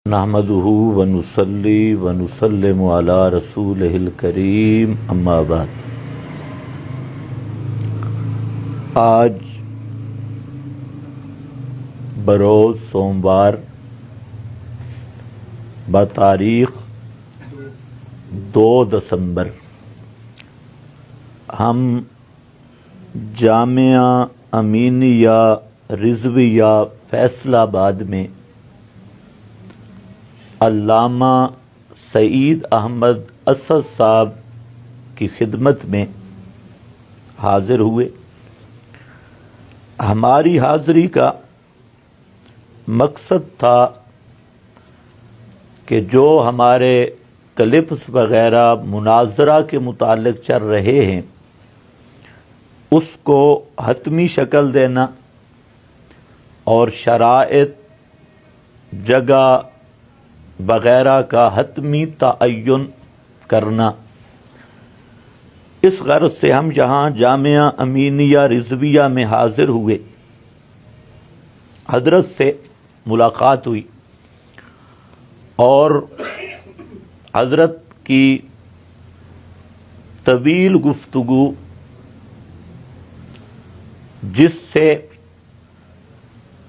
نحمدہ ونصلی ونسلم علی رسولہ الکریم اما بعد۔ آج بروز سوموار بتاریخ 2 دسمبر ہم جامعہ امینیہ رضویہ فیصل آباد میں علامہ سعید احمد اسد صاحب کی خدمت میں حاضر ہوئے۔ ہماری حاضری کا مقصد تھا کہ جو ہمارے کلپس وغیرہ مناظرہ کے متعلق چل رہے ہیں اس کو حتمی شکل دینا اور شرائط جگہ وغیرہ کا حتمی تعین کرنا۔ اس غرض سے ہم یہاں جامعہ امینیہ رضویہ میں حاضر ہوئے۔ حضرت سے ملاقات ہوئی اور حضرت کی طویل گفتگو جس سے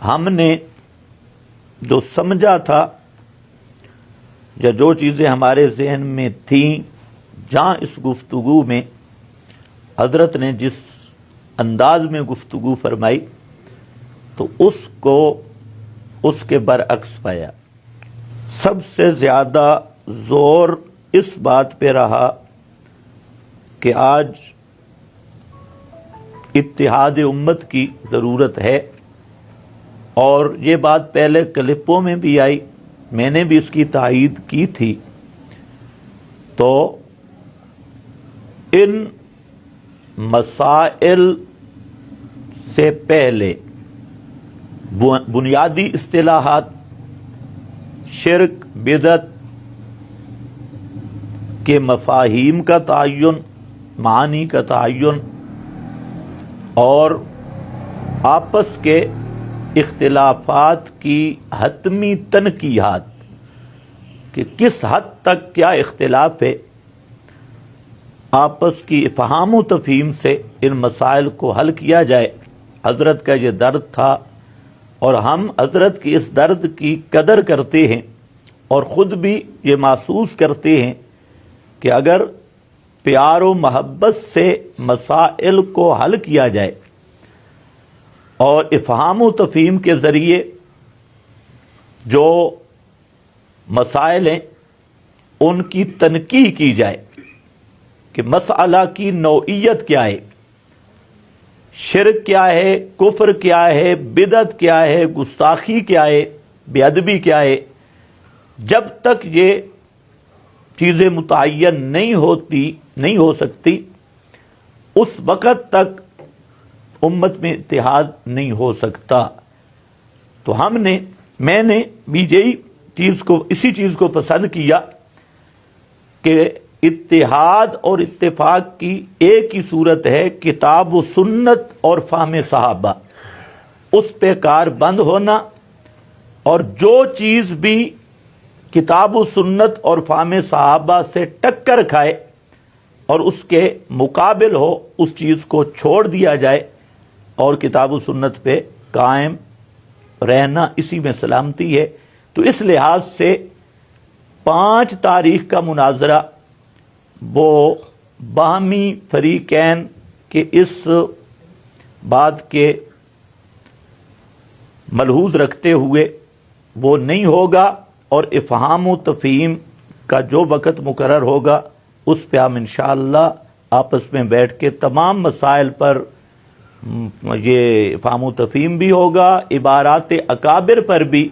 ہم نے جو سمجھا تھا یا جو چیزیں ہمارے ذہن میں تھیں، جہاں اس گفتگو میں حضرت نے جس انداز میں گفتگو فرمائی تو اس کو اس کے برعکس پایا۔ سب سے زیادہ زور اس بات پہ رہا کہ آج اتحاد امت کی ضرورت ہے، اور یہ بات پہلے کلپوں میں بھی آئی، میں نے بھی اس کی تائید کی تھی۔ تو ان مسائل سے پہلے بنیادی اصطلاحات، شرک بدعت کے مفاہیم کا تعین، معانی کا تعین اور آپس کے اختلافات کی حتمی تنقیحات کہ کس حد تک کیا اختلاف ہے، آپس کی افہام و تفہیم سے ان مسائل کو حل کیا جائے۔ حضرت کا یہ درد تھا اور ہم حضرت کی اس درد کی قدر کرتے ہیں اور خود بھی یہ محسوس کرتے ہیں کہ اگر پیار و محبت سے مسائل کو حل کیا جائے اور افہام و تفہیم کے ذریعے جو مسائل ہیں ان کی تنقیح کی جائے کہ مسئلہ کی نوعیت کیا ہے، شرک کیا ہے، کفر کیا ہے، بدعت کیا ہے، گستاخی کیا ہے، بے ادبی کیا ہے، جب تک یہ چیزیں متعین نہیں ہو سکتی اس وقت تک امت میں اتحاد نہیں ہو سکتا۔ تو میں نے بھی اسی چیز کو پسند کیا کہ اتحاد اور اتفاق کی ایک ہی صورت ہے، کتاب و سنت اور فہم صحابہ، اس پہ کار بند ہونا، اور جو چیز بھی کتاب و سنت اور فہم صحابہ سے ٹکر کھائے اور اس کے مقابل ہو اس چیز کو چھوڑ دیا جائے اور کتاب و سنت پہ قائم رہنا، اسی میں سلامتی ہے۔ تو اس لحاظ سے 5 تاریخ کا مناظرہ وہ باہمی فریقین کے اس بات کے ملحوظ رکھتے ہوئے وہ نہیں ہوگا، اور افہام و تفہیم کا جو وقت مقرر ہوگا اس پہ ہم انشاءاللہ آپس میں بیٹھ کے تمام مسائل پر یہ افہام و تفہیم بھی ہوگا، عبارات اکابر پر بھی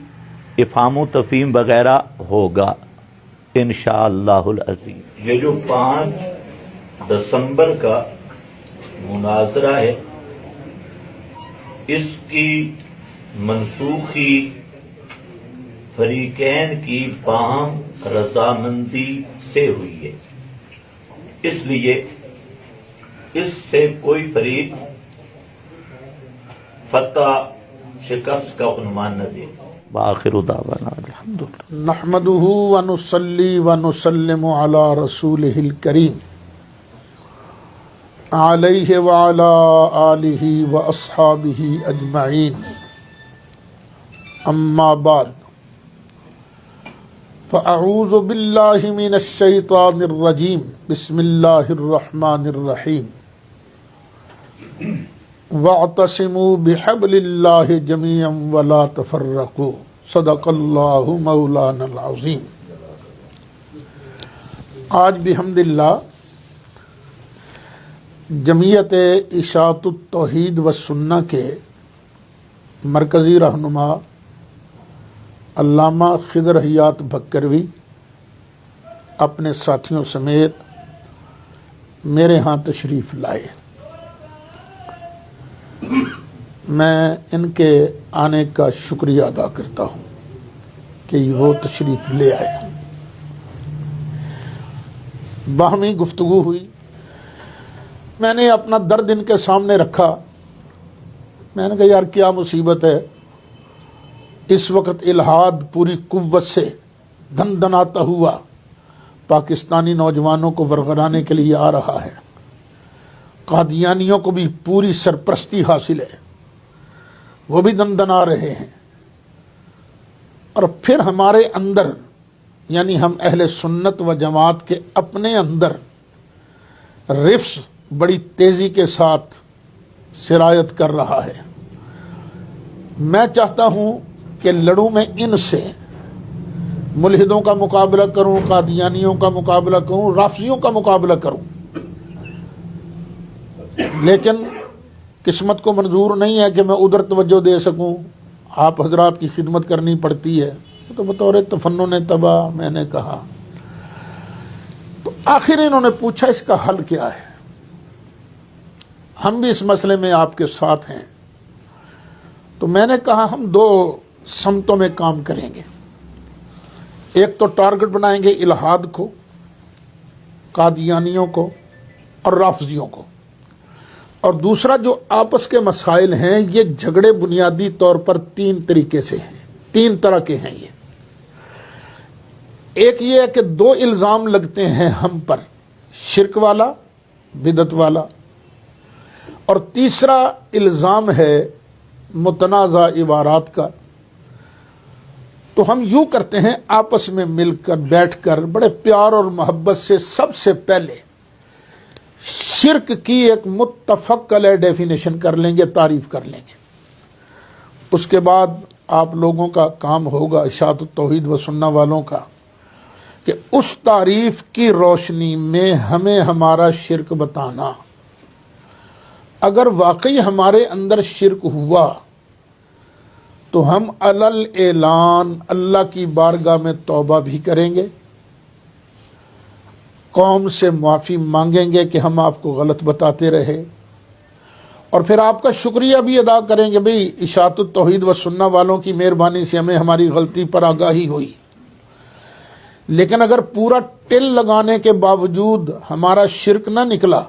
افہام و تفہیم وغیرہ ہوگا انشاءاللہ العظیم۔ یہ جو 5 دسمبر کا مناظرہ ہے اس کی منسوخی فریقین کی باہم رضامندی سے ہوئی ہے، اس لیے اس سے کوئی فریق فتح شکست کا عنوان نہ دے۔ وآخر دعوانا الحمدللہ نحمده ونصلي ونسلم على رسوله الكريم عليه وعلى آله وأصحابه أجمعين أما بعد فأعوذ بالله من الشيطان الرجيم بسم الله الرحمن الرحيم واعتصموا بحبل الله جميعا ولا تفرقوا صدق اللہ مولانا العظیم۔ آج بحمدللہ جمعیت اشاعت التوحید والسنہ کے مرکزی رہنما علامہ خضر حیات بھکروی اپنے ساتھیوں سمیت میرے ہاں تشریف لائے۔ میں ان کے آنے کا شکریہ ادا کرتا ہوں کہ وہ تشریف لے آئے۔ باہمی گفتگو ہوئی، میں نے اپنا درد ان کے سامنے رکھا۔ میں نے کہا یار کیا مصیبت ہے، اس وقت الہاد پوری قوت سے دھن دھناتا ہوا پاکستانی نوجوانوں کو ورغلانے کے لیے آ رہا ہے، قادیانیوں کو بھی پوری سرپرستی حاصل ہے، وہ بھی دن دنا رہے ہیں، اور پھر ہمارے اندر یعنی ہم اہل سنت و جماعت کے اپنے اندر رفس بڑی تیزی کے ساتھ سرایت کر رہا ہے۔ میں چاہتا ہوں کہ لڑوں میں ان سے، ملحدوں کا مقابلہ کروں، قادیانیوں کا مقابلہ کروں، رافضیوں کا مقابلہ کروں، لیکن قسمت کو منظور نہیں ہے کہ میں ادھر توجہ دے سکوں۔ آپ حضرات کی خدمت کرنی پڑتی ہے، تو بطور تفنن تباہ میں نے کہا۔ تو آخر انہوں نے پوچھا اس کا حل کیا ہے، ہم بھی اس مسئلے میں آپ کے ساتھ ہیں۔ تو میں نے کہا ہم دو سمتوں میں کام کریں گے، ایک تو ٹارگٹ بنائیں گے الہاد کو، قادیانیوں کو اور رافضیوں کو، اور دوسرا جو آپس کے مسائل ہیں یہ جھگڑے بنیادی طور پر تین طریقے سے ہیں، تین طرح کے ہیں یہ۔ ایک یہ ہے کہ دو الزام لگتے ہیں ہم پر، شرک والا، بدعت والا، اور تیسرا الزام ہے متنازع عبارات کا۔ تو ہم یوں کرتے ہیں، آپس میں مل کر بیٹھ کر بڑے پیار اور محبت سے سب سے پہلے شرک کی ایک متفق علیہ ڈیفینیشن کر لیں گے، تعریف کر لیں گے۔ اس کے بعد آپ لوگوں کا کام ہوگا، اشاعت التوحید و سنہ والوں کا، کہ اس تعریف کی روشنی میں ہمیں ہمارا شرک بتانا۔ اگر واقعی ہمارے اندر شرک ہوا تو ہم علل اعلان اللہ کی بارگاہ میں توبہ بھی کریں گے، قوم سے معافی مانگیں گے کہ ہم آپ کو غلط بتاتے رہے، اور پھر آپ کا شکریہ بھی ادا کریں گے، بھئی اشاعت التوحید و سنہ والوں کی مہربانی سے ہمیں ہماری غلطی پر آگاہی ہوئی۔ لیکن اگر پورا ٹل لگانے کے باوجود ہمارا شرک نہ نکلا،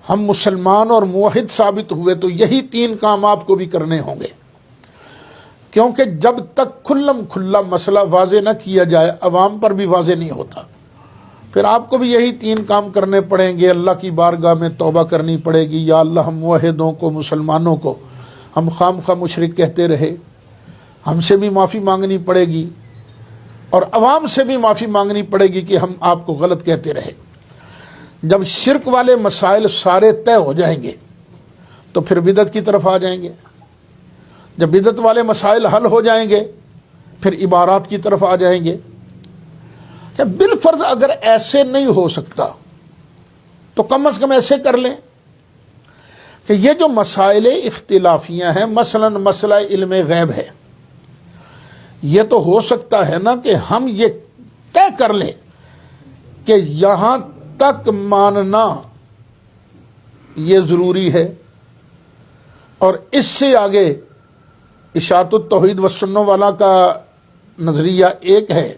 ہم مسلمان اور موحد ثابت ہوئے، تو یہی تین کام آپ کو بھی کرنے ہوں گے، کیونکہ جب تک کھلم کھلا مسئلہ واضح نہ کیا جائے عوام پر بھی واضح نہیں ہوتا۔ پھر آپ کو بھی یہی تین کام کرنے پڑیں گے، اللہ کی بارگاہ میں توبہ کرنی پڑے گی، یا اللہ ہم موحدوں کو، مسلمانوں کو ہم خام خواہ مشرک کہتے رہے، ہم سے بھی معافی مانگنی پڑے گی، اور عوام سے بھی معافی مانگنی پڑے گی کہ ہم آپ کو غلط کہتے رہے۔ جب شرک والے مسائل سارے طے ہو جائیں گے تو پھر بدعت کی طرف آ جائیں گے، جب بدعت والے مسائل حل ہو جائیں گے پھر عبارات کی طرف آ جائیں گے۔ جب بالفرض اگر ایسے نہیں ہو سکتا تو کم از کم ایسے کر لیں کہ یہ جو مسائل اختلافیاں ہیں، مثلا مسئلہ علم غیب ہے، یہ تو ہو سکتا ہے نا کہ ہم یہ طے کر لیں کہ یہاں تک ماننا یہ ضروری ہے، اور اس سے آگے اشاعت التوحید و سنہ والا کا نظریہ ایک ہے،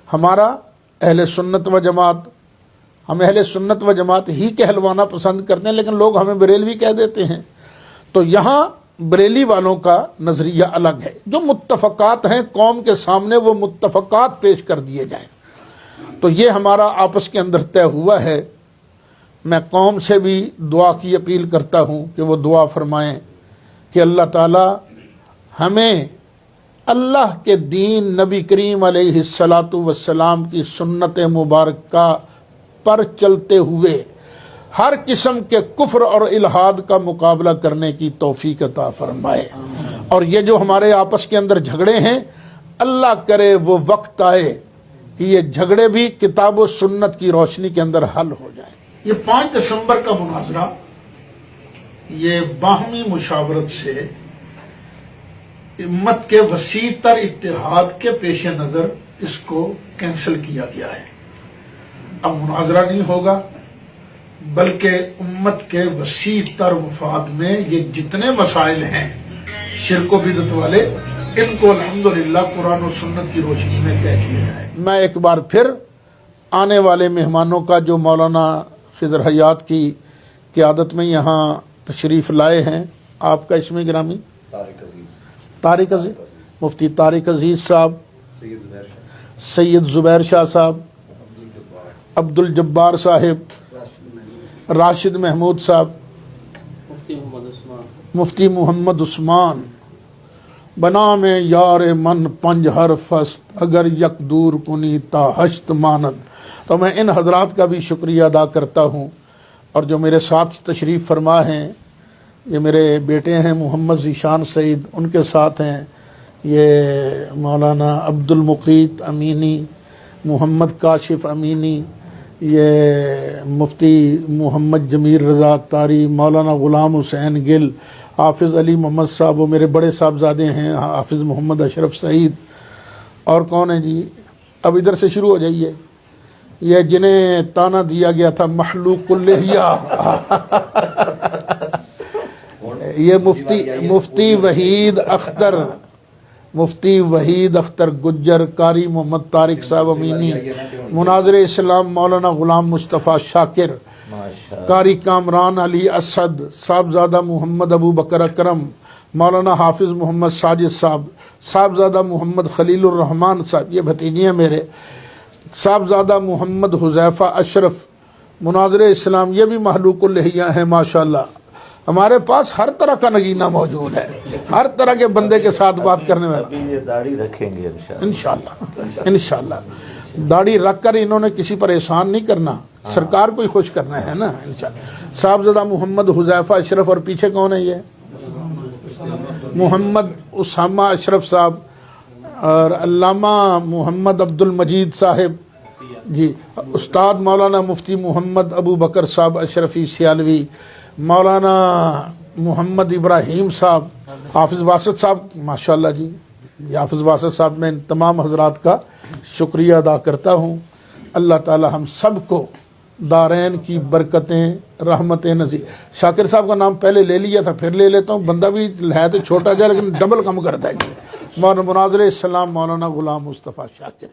ہمارا اہل سنت و جماعت، ہم اہل سنت و جماعت ہی کہلوانا پسند کرتے ہیں، لیکن لوگ ہمیں بریلوی کہہ دیتے ہیں۔ تو یہاں بریلی والوں کا نظریہ الگ ہے. جو متفقات ہیں قوم کے سامنے وہ متفقات پیش کر دیے جائیں. تو یہ ہمارا آپس کے اندر طے ہوا ہے. میں قوم سے بھی دعا کی اپیل کرتا ہوں کہ وہ دعا فرمائیں کہ اللہ تعالی ہمیں اللہ کے دین نبی کریم علیہ الصلاۃ والسلام کی سنت مبارکہ پر چلتے ہوئے ہر قسم کے کفر اور الحاد کا مقابلہ کرنے کی توفیق عطا فرمائے. اور یہ جو ہمارے آپس کے اندر جھگڑے ہیں اللہ کرے وہ وقت آئے کہ یہ جھگڑے بھی کتاب و سنت کی روشنی کے اندر حل ہو جائیں. یہ 5 دسمبر کا مناظرہ یہ باہمی مشاورت سے امت کے وسیع تر اتحاد کے پیش نظر اس کو کینسل کیا گیا ہے. اب مناظرہ نہیں ہوگا بلکہ امت کے وسیع تر مفاد میں یہ جتنے مسائل ہیں شرک و بدعت والے ان کو الحمدللہ قرآن و سنت کی روشنی میں طے کیا جائے. میں ایک بار پھر آنے والے مہمانوں کا جو مولانا خضر حیات کی قیادت میں یہاں تشریف لائے ہیں، آپ کا اسم گرامی طارق عزیز، مفتی طارق عزیز صاحب، سید زبیر شاہ صاحب، عبد الجبار صاحب، راشد محمود صاحب، مفتی محمد عثمان، بنا میں یار من پنج حرف است اگر یک دور کنی تا ہشت ماند. تو میں ان حضرات کا بھی شکریہ ادا کرتا ہوں. اور جو میرے ساتھ تشریف فرما ہیں یہ میرے بیٹے ہیں محمد ذیشان سعید، ان کے ساتھ ہیں یہ مولانا عبد المقیت امینی، محمد کاشف امینی، یہ مفتی محمد جمیل رضا طاری، مولانا غلام حسین گل، حافظ علی محمد صاحب، وہ میرے بڑے صاحبزادے ہیں، حافظ محمد اشرف سعید. اور کون ہے جی؟ اب ادھر سے شروع ہو جائیے. یہ جنہیں تانا دیا گیا تھا محلوق اللحیہ، یہ مفتی وحید اختر، مفتی وحید اختر گجر، قاری محمد طارق صاحب امینی، مناظر اسلام مولانا غلام مصطفیٰ شاکر، قاری کامران علی اسد، صاحبزادہ محمد ابو بکر اکرم، مولانا حافظ محمد ساجد صاحب، صاحبزادہ محمد خلیل الرحمان صاحب، یہ بھتیجے ہیں میرے، صاحبزادہ محمد حذیفہ اشرف، مناظر اسلام، یہ بھی محلوق اللحیہ ہیں ماشاءاللہ. ہمارے پاس ہر طرح کا نگینہ موجود ہے، ہر طرح کے بندے کے ساتھ بات کرنے والا. ابھی یہ داڑھی رکھیں گے انشاءاللہ داڑھی رکھ کر انہوں نے کسی پر احسان نہیں کرنا، سرکار کو ہی خوش کرنا ہے نا انشاءاللہ. صاحبزادہ محمد حذیفہ اشرف، اور پیچھے کون ہے یہ؟ محمد اسامہ اشرف صاحب، اور علامہ محمد عبد المجید صاحب جی، استاد مولانا مفتی محمد ابو بکر صاحب اشرفی سیالوی، مولانا محمد ابراہیم صاحب، حافظ واسط صاحب ماشاءاللہ جی. یہ حافظ واسط صاحب میں ان تمام حضرات کا شکریہ ادا کرتا ہوں. اللہ تعالی ہم سب کو دارین کی برکتیں رحمتیں نصیب. شاکر صاحب کا نام پہلے لے لیا تھا، پھر لے لیتا ہوں، بندہ بھی ہے تو چھوٹا جائے لیکن ڈبل کم کرتا ہے. مناظر اسلام مولانا غلام مصطفیٰ شاکر.